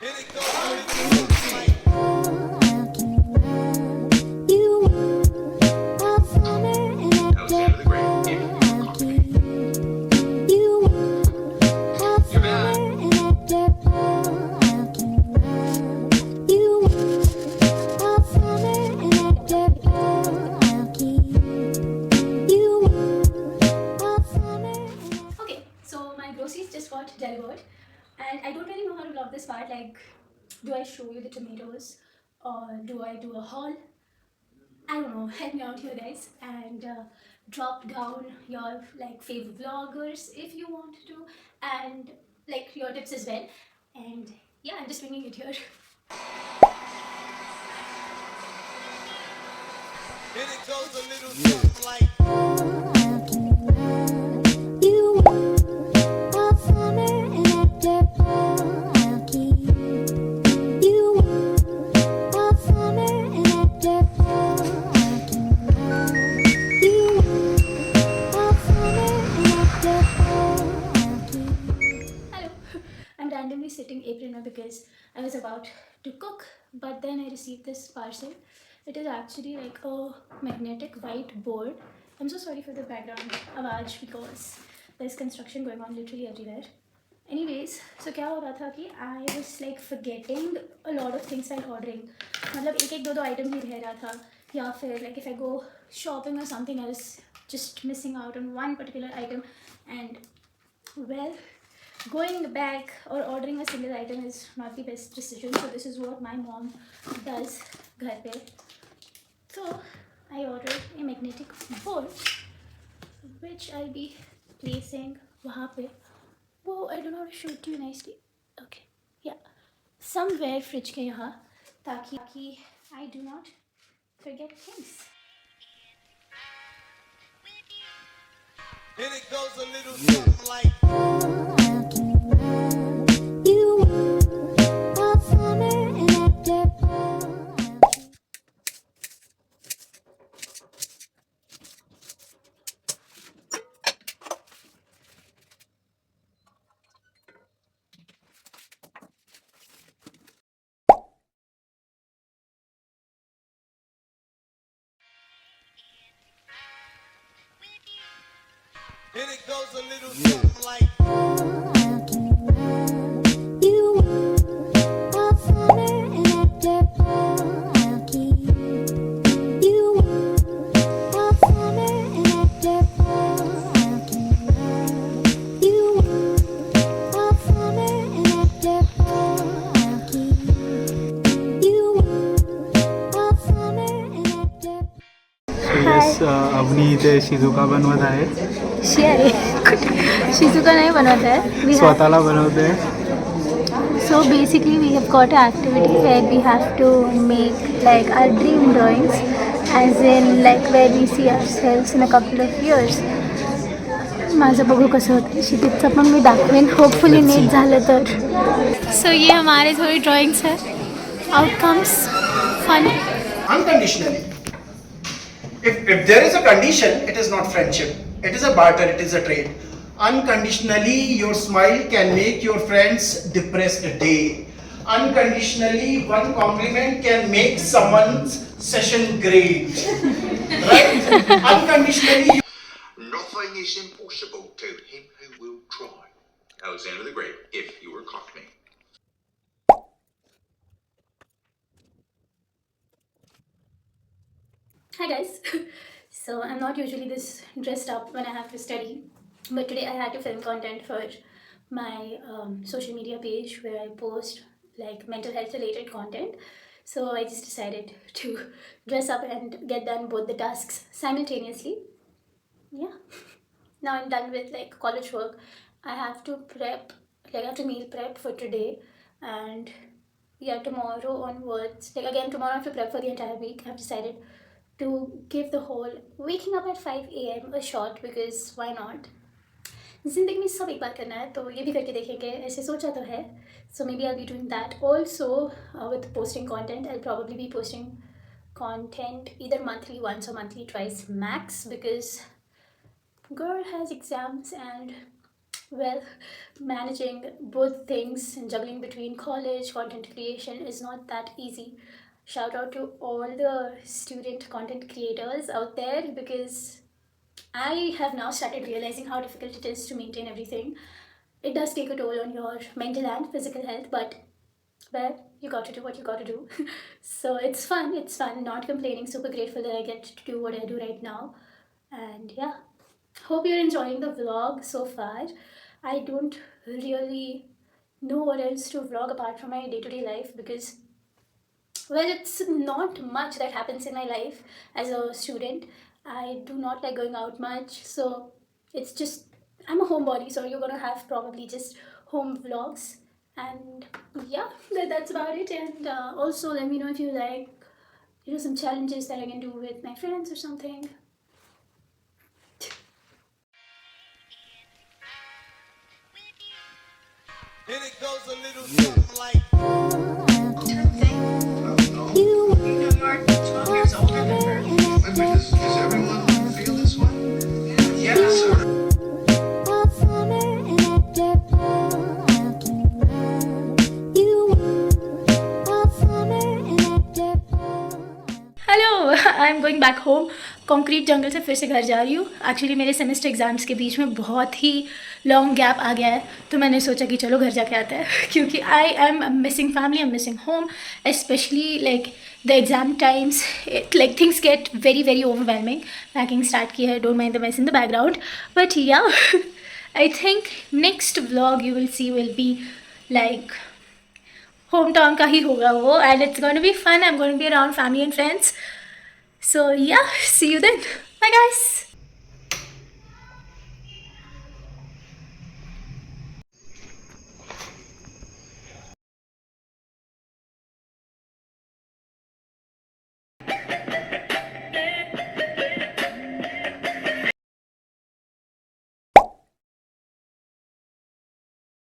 And it goes a little something like Alexander the Great, if you were Cockney. You're back. Okay, so my groceries just got delivered, and I don't really know how to vlog this part. Like, do I show you the tomatoes or do I do a haul? I don't know. Help me out here, guys, and drop down your like favorite vloggers if you want to, and like your tips as well. And yeah, I'm just bringing it here. and it goes a little something like Hello, I'm randomly sitting apron now because I was about to cook, but then I received this parcel. It is actually like a magnetic white board. I'm so sorry for the background आवाज because there's construction going on literally everywhere. Anyways, so क्या हो रहा था कि I was like forgetting a lot of things while ordering. मतलब एक एक दो दो item ही रह रहा था, या फिर like if I go shopping or something else, just missing out on one particular item. And well, going back or ordering a single item is not the best decision, so this is what my mom does घर पे. So I ordered a magnetic board which I'll be placing वहाँ पे. Whoa, I don't know how to show it to you nicely. Okay, yeah, somewhere fridge के यहाँ, ताकि I do not forget things. and it goes a little something like and it goes a little something like yes Avani इथे शिजुका बनवत आहे अरे Shizuka नाही बनवत आहे. स्वतःला बनवते So basically, we have got an activity where we have to make like our dream drawings, as in like where we see ourselves in a couple of years. माझं बघू कसं होतं, क्षितिजचं पण मी दाखवेन, होपफुली नीट झालं तर. सो ये हमारे थोड़ी ड्राइंग्स है, outcomes fun. unconditionally. If there is a condition, it is not friendship. It is a barter, it is a trade. Unconditionally, your smile can make your friends depressed a day. Unconditionally, one compliment can make someone's session great. Right? Unconditionally, Nothing is impossible to him who will try. Alexander the Great, if you were Cockney. Hi guys. So I'm not usually this dressed up when I have to study, but today I had to film content for my social media page where I post like mental health related content. So I just decided to dress up and get done both the tasks simultaneously. Yeah. Now I'm done with like college work. I have to prep, like I have to meal prep for today, and yeah, tomorrow onwards, like again tomorrow I have to prep for the entire week. I've decided to give the whole waking up at 5 a.m. a shot, because why not? जिंदगी में सब एक बार करना है, तो ये भी करके देखेंगे, ऐसे सोचा तो है. So maybe I'll be doing that also. With posting content, I'll probably be posting content either monthly once or monthly twice max, because girl has exams and Well, managing both things and juggling between college content creation is not that easy. Shout out to all the student content creators out there, because I have now started realizing how difficult it is to maintain everything. It does take a toll on your mental and physical health, but well, you got to do what you got to do. So it's fun, not complaining, super grateful that I get to do what I do right now. And yeah, hope you're enjoying the vlog so far. I don't really know what else to vlog apart from my day-to-day life, because well, it's not much that happens in my life as a student. I do not like going out much, so it's just I'm a homebody, so you're gonna have probably just home vlogs, and yeah, that's about it. And also, let me know if you like, some challenges that I can do with my friends or something. And it goes a little something like. Does everyone feel this way? Yes, sir. Hello, I am going back home. Concrete jungle से फिर से घर जा रही हूँ. Actually मेरे semester exams के बीच में बहुत ही लॉन्ग गैप आ गया है, तो मैंने सोचा कि चलो घर जाके आते हैं. क्योंकि I am missing family, I am missing home, specially like the exam times. Like things get very very overwhelming. Packing start की है, don't mind the mess in the background, but yeah I think next vlog you will see will be like home town का ही होगा वो, and it's going to be fun. I am going to be around family and friends. So yeah, see you then. Bye guys.